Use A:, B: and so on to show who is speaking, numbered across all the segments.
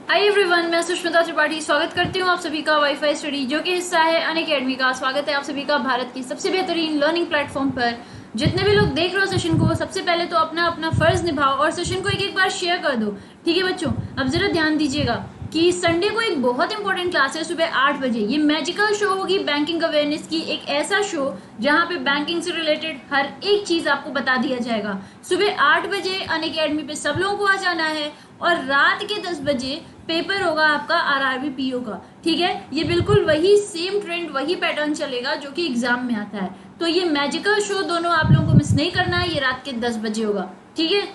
A: Hi everyone, मैं सुष्मिता त्रिपाठी स्वागत करती हूँ आप सभी का वाईफाई स्टडी जो कि हिस्सा है अनअकैडमी का। स्वागत है आप सभी का भारत की सबसे बेहतरीन लर्निंग प्लेटफॉर्म पर। जितने भी लोग देख रहे हो सेशन को, सबसे पहले तो अपना अपना फर्ज निभाओ और सेशन को एक एक बार शेयर कर दो। ठीक है बच्चों, अब जरा ध्यान दीजिएगा कि संडे को एक बहुत इंपॉर्टेंट क्लास है सुबह 8 बजे। ये मैजिकल शो होगी बैंकिंग अवेयरनेस की, एक ऐसा शो जहां पे बैंकिंग से रिलेटेड हर एक चीज आपको बता दिया जाएगा। सुबह 8 बजे अनअकैडमी पे सब लोगों को आ जाना है और रात के 10 बजे पेपर होगा आपका आरआरबी पीओ का। ठीक है, ये बिल्कुल वही सेम ट्रेंड, वही पैटर्न चलेगा जो कि एग्जाम में आता है। तो ये मैजिकल शो दोनों आप लोगों को मिस नहीं करना है, ये रात के 10 बजे होगा। ठीक है,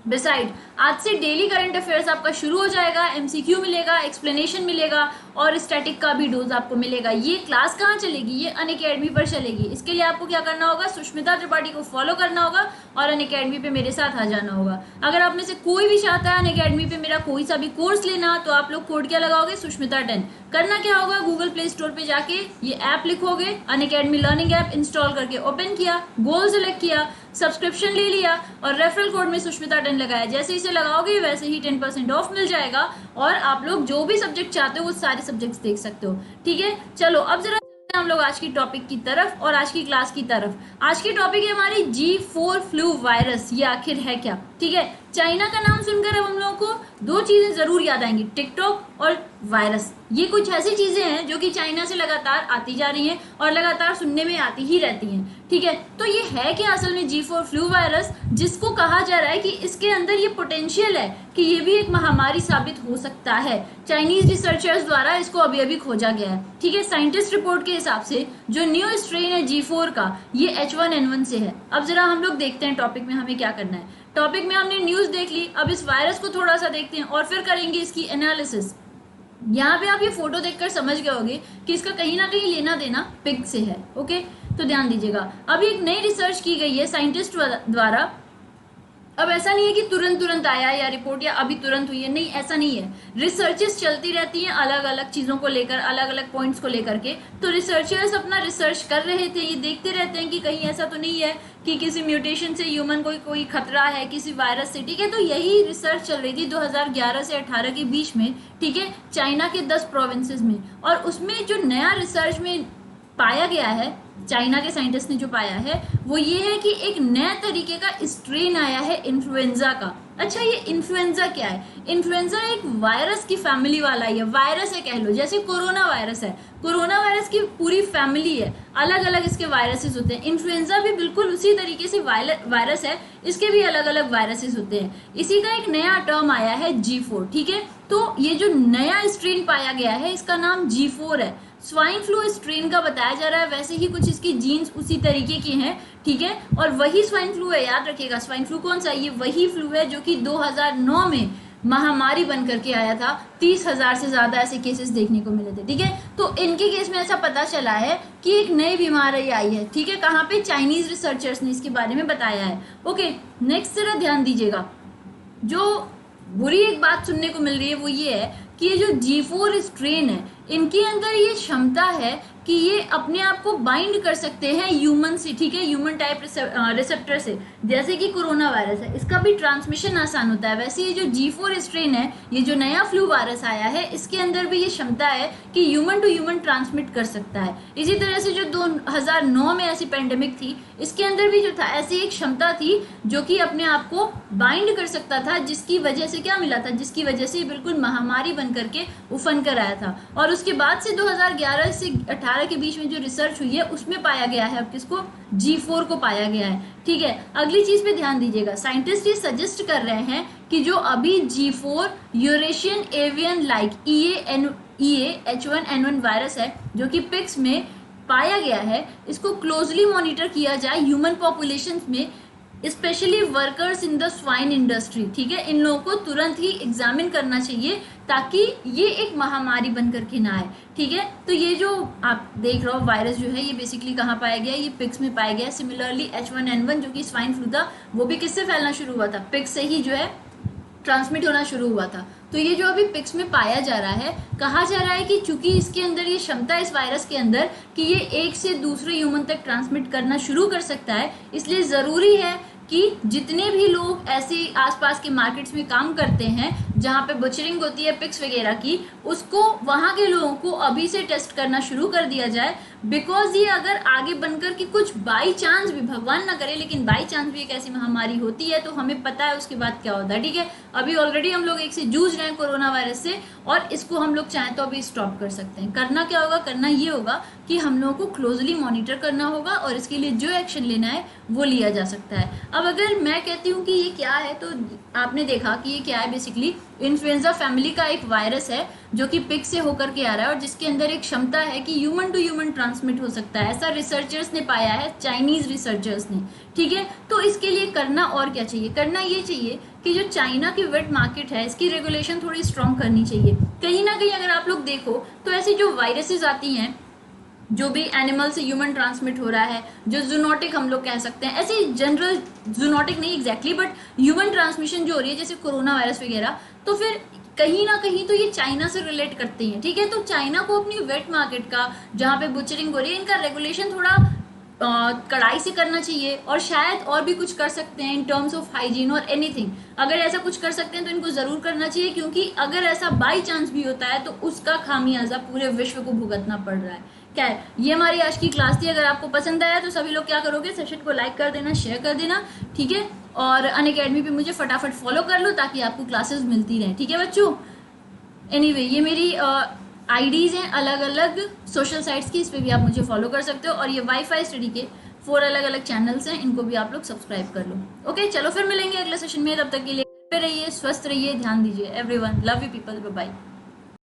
A: बिसाइड आज से डेली करंट अफेयर्स आपका शुरू हो जाएगा, एमसीक्यू मिलेगा, एक्सप्लेनेशन मिलेगा और स्टैटिक का भी डोज आपको मिलेगा। ये क्लास कहाँ चलेगी? ये अनअकैडमी पर चलेगी। इसके लिए आपको क्या करना होगा? सुष्मिता त्रिपाठी को फॉलो करना होगा और अनअकैडमी पे मेरे साथ आ जाना होगा। अगर आप में से कोई भी चाहता है अनअकैडमी पे मेरा कोई सा भी कोर्स लेना, तो आप लोग कोड क्या लगाओगे? सुष्मिता 10। करना क्या होगा? गूगल प्ले स्टोर पे जाके ये ऐप लिखोगे, अनअकैडमी लर्निंग ऐप इंस्टॉल करके ओपन किया, गोल सेलेक्ट किया, सब्सक्रिप्शन ले लिया और रेफरल कोड में सुष्मिता 10 लगाया। जैसे इसे लगाओगे वैसे ही 10% ऑफ मिल जाएगा और आप लोग जो भी सब्जेक्ट चाहते हो वो सारे सब्जेक्ट्स देख सकते हो। ठीक है, चलो अब जरा हम लोग आज की टॉपिक की तरफ और आज की क्लास की तरफ। आज की टॉपिक है हमारी G4 फ्लू वायरस। ये आखिर है क्या? ठीक है, चाइना का नाम सुनकर अब हम लोगों को दो चीजें जरूर याद आएंगी, टिकटॉक और वायरस। ये कुछ ऐसी चीजें हैं जो कि चाइना से लगातार आती जा रही हैं और लगातार सुनने में आती ही रहती हैं। ठीक है, तो ये है कि असल में G4 फ्लू वायरस, जिसको कहा जा रहा है कि इसके अंदर ये पोटेंशियल है कि ये भी एक महामारी साबित हो सकता है। चाइनीज रिसर्चर्स द्वारा इसको अभी अभी खोजा गया है। ठीक है, साइंटिस्ट रिपोर्ट के हिसाब से जो न्यू स्ट्रेन है G4 का, ये H1N1 से है। अब जरा हम लोग देखते हैं टॉपिक में हमें क्या करना है। टॉपिक में हमने न्यूज देख ली, अब इस वायरस को थोड़ा सा देखते हैं और फिर करेंगे इसकी एनालिसिस। यहाँ पे आप ये फोटो देखकर समझ गए होंगे कि इसका कहीं ना कहीं लेना देना पिग से है। ओके, तो ध्यान दीजिएगा। अब एक नई रिसर्च की गई है साइंटिस्ट द्वारा। अब ऐसा नहीं है कि तुरंत तुरंत आया या रिपोर्ट या अभी तुरंत हुई है, नहीं, ऐसा नहीं है। रिसर्चेस चलती रहती हैं अलग अलग चीजों को लेकर, अलग अलग पॉइंट्स को लेकर के। तो रिसर्चर्स अपना रिसर्च कर रहे थे, ये देखते रहते हैं कि कहीं ऐसा तो नहीं है कि किसी म्यूटेशन से ह्यूमन को कोई खतरा है, किसी वायरस से। ठीक है, तो यही रिसर्च चल रही थी 2011 से 18 के बीच में। ठीक है, चाइना के 10 प्रोविंसेस में। और उसमें जो नया रिसर्च में पाया गया है, चाइना के साइंटिस्ट ने जो पाया है वो ये है कि एक नया तरीके का स्ट्रेन आया है इन्फ्लुएंजा का। अच्छा, ये इन्फ्लुएंजा क्या है? इन्फ्लुएंजा एक वायरस की फैमिली वाला ही है, वायरस है कह लो, जैसे कोरोना वायरस है। कोरोना वायरस की पूरी फैमिली है, अलग अलग इसके वायरसेस होते हैं। इन्फ्लुएंजा भी बिल्कुल उसी तरीके से वायरस है, इसके भी अलग अलग वायरसेस होते हैं। इसी का एक नया टर्म आया है G4। ठीक है, तो ये जो नया स्ट्रेन पाया गया है इसका नाम G4 है। स्वाइन फ्लू स्ट्रेन का बताया जा रहा है, वैसे ही कुछ इसकी जीन्स उसी तरीके के हैं। ठीक है, और वही स्वाइन फ्लू है, याद रखिएगा। स्वाइन फ्लू कौन सा? ये वही फ्लू है जो कि 2009 में महामारी बन करके आया था। 30,000 से ज्यादा ऐसे केसेस देखने को मिले थे। ठीक है, तो इनके केस में ऐसा पता चला है कि एक नई बीमारी आई है। ठीक है, कहाँ पे? चाइनीज रिसर्चर्स ने इसके बारे में बताया है। ओके, नेक्स्ट जरा ध्यान दीजिएगा। जो बुरी एक बात सुनने को मिल रही है वो ये है कि ये जो G4 स्ट्रेन है, इनके अंदर ये क्षमता है कि ये अपने आप को बाइंड कर सकते हैं ह्यूमन से। ठीक है, ह्यूमन टाइप रिसेप्टर से, जैसे कि कोरोना वायरस है, इसका भी ट्रांसमिशन आसान होता है। वैसे ये जो G4 स्ट्रेन है, ये जो नया फ्लू वायरस आया है, इसके अंदर भी ये क्षमता है कि ह्यूमन टू ह्यूमन ट्रांसमिट कर सकता है। इसी तरह से जो 2009 में ऐसी पेंडेमिक थी, इसके अंदर भी जो था ऐसी एक क्षमता थी जो कि अपने आप को बाइंड कर सकता था, जिसकी वजह से क्या मिला था? जिसकी वजह से बिल्कुल महामारी बन करके उफन कर आया था। और उसके बाद से 2011 से 18 के बीच में जो रिसर्च हुई है उसमें पाया गया है, अब किसको? G4 को पाया गया है। ठीक है, अगली चीज पे ध्यान दीजिएगा। साइंटिस्ट ये सजेस्ट कर रहे हैं कि जो अभी G4 Eurasian avian like EA H1N1 virus है, जो कि पिग्स में पाया गया है, इसको क्लोजली मॉनिटर किया जाए ह्यूमन पॉपुलेशन में, specially workers in the swine industry. ठीक है, इन लोगों को तुरंत ही एग्जामिन करना चाहिए ताकि ये एक महामारी बन करके ना आए। ठीक है, तो ये जो आप देख रहे हो वायरस जो है, ये बेसिकली कहाँ पाया गया? ये पिग्स में पाया गया। सिमिलरली H1N1 जो कि स्वाइन फ्लू था, वो भी किससे फैलना शुरू हुआ था? पिग्स से ही जो है ट्रांसमिट होना शुरू हुआ था। तो ये जो अभी पिग्स में पाया जा रहा है, कहा जा रहा है कि चूंकि इसके अंदर ये क्षमता है इस वायरस के अंदर कि ये एक से दूसरे ह्यूमन तक ट्रांसमिट करना शुरू कर सकता है, इसलिए जरूरी है कि जितने भी लोग ऐसे आसपास के मार्केट्स में काम करते हैं जहाँ पे बचरिंग होती है पिग्स वगैरह की, उसको वहां के लोगों को अभी से टेस्ट करना शुरू कर दिया जाए। बिकॉज ये अगर आगे बनकर कि कुछ बाई चांस भी, भगवान ना करे, लेकिन बाई चांस भी एक ऐसी महामारी होती है तो हमें पता है उसके बाद क्या होता है। ठीक है, अभी ऑलरेडी हम लोग एक से जूझ रहे हैं कोरोना वायरस से, और इसको हम लोग चाहें तो अभी स्टॉप कर सकते हैं। करना क्या होगा, करना ये होगा कि हम लोगों को क्लोजली मॉनिटर करना होगा और इसके लिए जो एक्शन लेना है वो लिया जा सकता है। अब अगर मैं कहती हूँ कि ये क्या है, तो आपने देखा कि ये क्या है, बेसिकली इन्फ्लुएंजा फैमिली का एक वायरस है जो कि पिग से होकर के आ रहा है और जिसके अंदर एक क्षमता है कि ह्यूमन टू ह्यूमन ट्रांसमिट हो सकता है। ऐसा रिसर्चर्स ने पाया है, चाइनीज रिसर्चर्स ने। ठीक है, तो इसके लिए करना और क्या चाहिए, करना ये चाहिए कि जो चाइना की वेट मार्केट है इसकी रेगुलेशन थोड़ी स्ट्रॉन्ग करनी चाहिए। कहीं ना कहीं अगर आप लोग देखो तो ऐसी जो वायरसेस आती हैं जो भी एनिमल से ह्यूमन ट्रांसमिट हो रहा है, जो जूनोटिक हम लोग कह सकते हैं, ऐसी जनरल जूनोटिक नहीं एग्जैक्टली बट ह्यूमन ट्रांसमिशन जो हो रही है जैसे कोरोना वायरस वगैरह, तो फिर कहीं ना कहीं तो ये चाइना से रिलेट करते हैं। ठीक है, तो चाइना को अपनी वेट मार्केट का, जहाँ पे बुचरिंग हो रही है, इनका रेगुलेशन थोड़ा कड़ाई से करना चाहिए और शायद और भी कुछ कर सकते हैं इन टर्म्स ऑफ हाइजीन और एनीथिंग। अगर ऐसा कुछ कर सकते हैं तो इनको जरूर करना चाहिए, क्योंकि अगर ऐसा बाई चांस भी होता है तो उसका खामियाजा पूरे विश्व को भुगतना पड़ रहा है। क्या है, ये हमारी आज की क्लास थी। अगर आपको पसंद आया तो सभी लोग क्या करोगे, सेशन को लाइक कर देना, शेयर कर देना। ठीक है, और अनअकैडमी पे मुझे फटाफट फॉलो कर लो ताकि आपको क्लासेस मिलती रहें। ठीक है बच्चों, एनीवे ये मेरी आईडीज हैं अलग अलग सोशल साइट्स की, इस पर भी आप मुझे फॉलो कर सकते हो। और ये वाईफाई स्टडी के 4 अलग अलग चैनल्स हैं, इनको भी आप लोग सब्सक्राइब कर लो। ओके, चलो फिर मिलेंगे अगले सेशन में। तब तक के लिए घर पे रहिए, स्वस्थ रहिए, ध्यान दीजिए। Everyone, love you people, bye bye.